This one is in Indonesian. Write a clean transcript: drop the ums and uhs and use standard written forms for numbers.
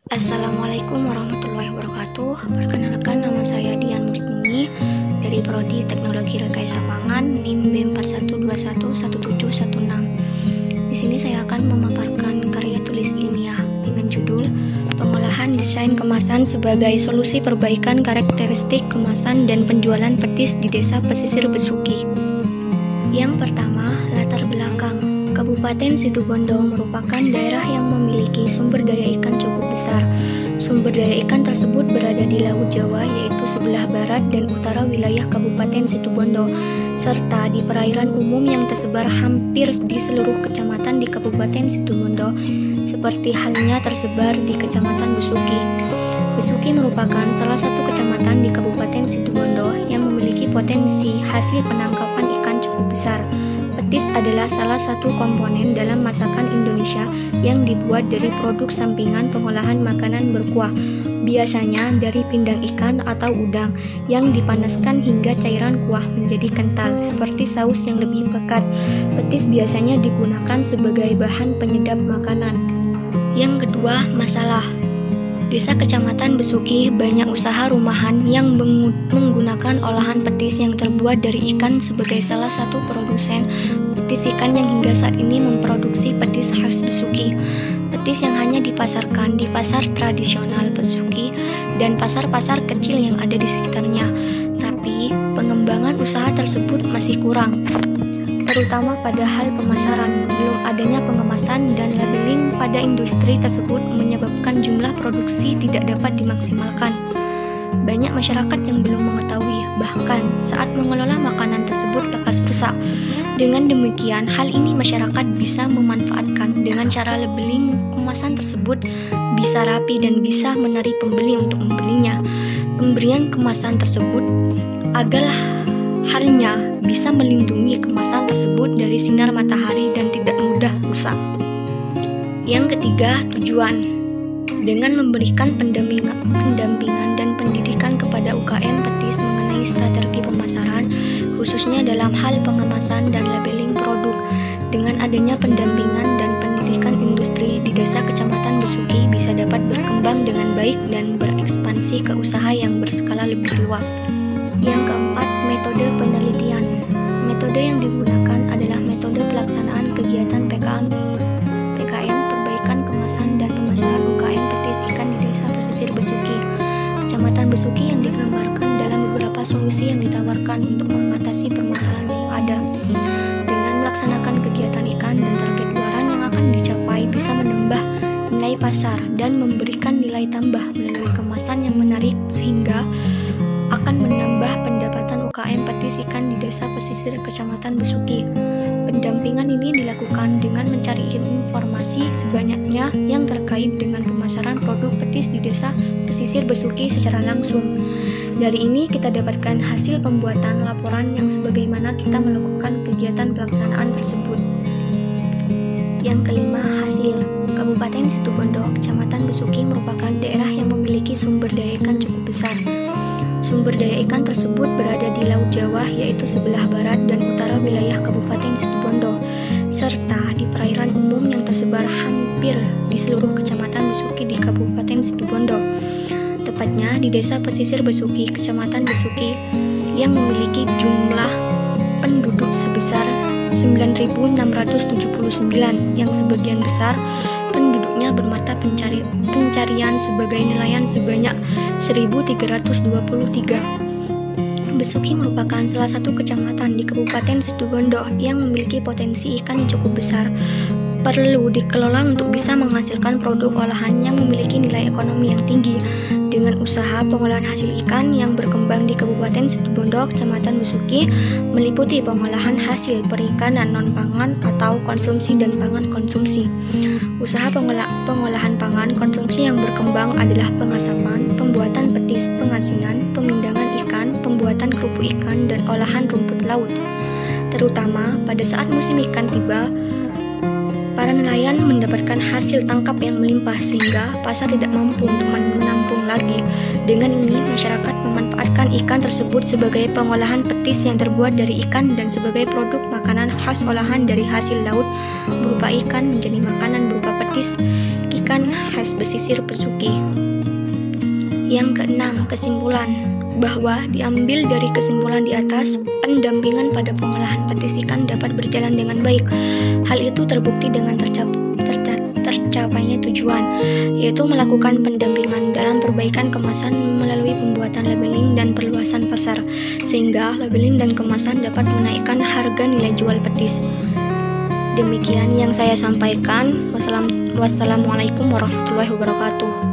Assalamualaikum warahmatullahi wabarakatuh. Perkenalkan, nama saya Dian Murtini dari Prodi Teknologi Rekayasa Pangan NIM B41211716. Di sini saya akan memaparkan karya tulis ilmiah dengan judul Pengolahan Desain Kemasan sebagai Solusi Perbaikan Karakteristik Kemasan dan Penjualan Petis di Desa Pesisir Besuki. Yang pertama, latar belakang. Kabupaten Situbondo merupakan daerah yang memiliki sumber daya ikan cukup besar. Sumber daya ikan tersebut berada di Laut Jawa, yaitu sebelah barat dan utara wilayah Kabupaten Situbondo, serta di perairan umum yang tersebar hampir di seluruh kecamatan di Kabupaten Situbondo, seperti halnya tersebar di Kecamatan Besuki. Besuki merupakan salah satu kecamatan di Kabupaten Situbondo yang memiliki potensi hasil penangkapan ikan cukup besar. Petis adalah salah satu komponen dalam masakan Indonesia yang dibuat dari produk sampingan pengolahan makanan berkuah, biasanya dari pindang ikan atau udang yang dipanaskan hingga cairan kuah menjadi kental seperti saus yang lebih pekat. Petis biasanya digunakan sebagai bahan penyedap makanan. Yang kedua, masalah. Desa Kecamatan Besuki banyak usaha rumahan yang menggunakan olahan petis yang terbuat dari ikan sebagai salah satu produsen petis ikan yang hingga saat ini memproduksi petis khas Besuki. Petis yang hanya dipasarkan di pasar tradisional Besuki dan pasar-pasar kecil yang ada di sekitarnya. Tapi pengembangan usaha tersebut masih kurang, terutama pada hal pemasaran. Belum adanya pengemasan dan labeling pada industri tersebut menyebabkan jumlah produksi tidak dapat dimaksimalkan. Banyak masyarakat yang belum mengetahui, bahkan saat mengelola makanan tersebut lekas rusak. Dengan demikian, hal ini masyarakat bisa memanfaatkan dengan cara labeling kemasan tersebut bisa rapi dan bisa menarik pembeli untuk membelinya. Pemberian kemasan tersebut adalah halnya bisa melindungi kemasan tersebut dari sinar matahari dan tidak mudah rusak. Yang ketiga, tujuan. Dengan memberikan pendampingan dan pendidikan kepada UKM petis mengenai strategi pemasaran, khususnya dalam hal pengemasan dan labeling produk. Dengan adanya pendampingan dan pendidikan industri di desa Kecamatan Besuki bisa dapat berkembang dengan baik dan berekspansi ke usaha yang berskala lebih luas. Yang keempat, metode penelitian. Metode yang digunakan adalah metode pelaksanaan kegiatan PKM perbaikan kemasan dan pemasaran UKM petis ikan di Desa Pesisir Besuki, Kecamatan Besuki, yang digambarkan dalam beberapa solusi yang ditawarkan untuk mengatasi permasalahan yang ada. Dengan melaksanakan kegiatan ikan dan target luaran yang akan dicapai bisa menambah nilai pasar dan memberikan nilai tambah melalui kemasan yang menarik sehingga akan menambah pendapatan UKM petis ikan di Desa Pesisir Kecamatan Besuki. Pendampingan ini dilakukan dengan mencari informasi sebanyaknya yang terkait dengan pemasaran produk petis di Desa Pesisir Besuki secara langsung. Dari ini kita dapatkan hasil pembuatan laporan yang sebagaimana kita melakukan kegiatan pelaksanaan tersebut. Yang kelima, hasil. Kabupaten Situbondo, Kecamatan Besuki merupakan daerah yang memiliki sumber daya ikan cukup besar. Sumber daya ikan tersebut berada di Laut Jawa, yaitu sebelah barat dan utara wilayah Kabupaten Situbondo, serta di perairan umum yang tersebar hampir di seluruh kecamatan Besuki di Kabupaten Situbondo. Tepatnya di Desa Pesisir Besuki, Kecamatan Besuki, yang memiliki jumlah penduduk sebesar 9.679, yang sebagian besar penduduknya bermata pencarian sebagai nelayan sebanyak 1.323. Besuki merupakan salah satu kecamatan di Kabupaten Situbondo yang memiliki potensi ikan yang cukup besar. Perlu dikelola untuk bisa menghasilkan produk olahan yang memiliki nilai ekonomi yang tinggi. Dengan usaha pengolahan hasil ikan yang berkembang di Kabupaten Situbondo, Kecamatan Besuki meliputi pengolahan hasil perikanan non-pangan atau konsumsi dan pangan konsumsi. Usaha pengolahan pangan konsumsi yang berkembang adalah pengasapan, pembuatan petis, pengasinan, pemindangan ikan, pembuatan kerupuk ikan, dan olahan rumput laut. Terutama pada saat musim ikan tiba, para nelayan mendapatkan hasil tangkap yang melimpah sehingga pasar tidak mampu untuk menampung lagi. Dengan ini, masyarakat memanfaatkan ikan tersebut sebagai pengolahan petis yang terbuat dari ikan dan sebagai produk makanan khas olahan dari hasil laut berupa ikan menjadi makanan berupa petis ikan khas pesisir Pesuki. Yang keenam, kesimpulan. Bahwa diambil dari kesimpulan di atas, pendampingan pada pengolahan petis ikan dapat berjalan dengan baik. Hal itu terbukti dengan tercapainya tujuan, yaitu melakukan pendampingan dalam perbaikan kemasan melalui pembuatan labeling dan perluasan pasar, sehingga labeling dan kemasan dapat menaikkan harga nilai jual petis. Demikian yang saya sampaikan. Wassalamualaikum warahmatullahi wabarakatuh.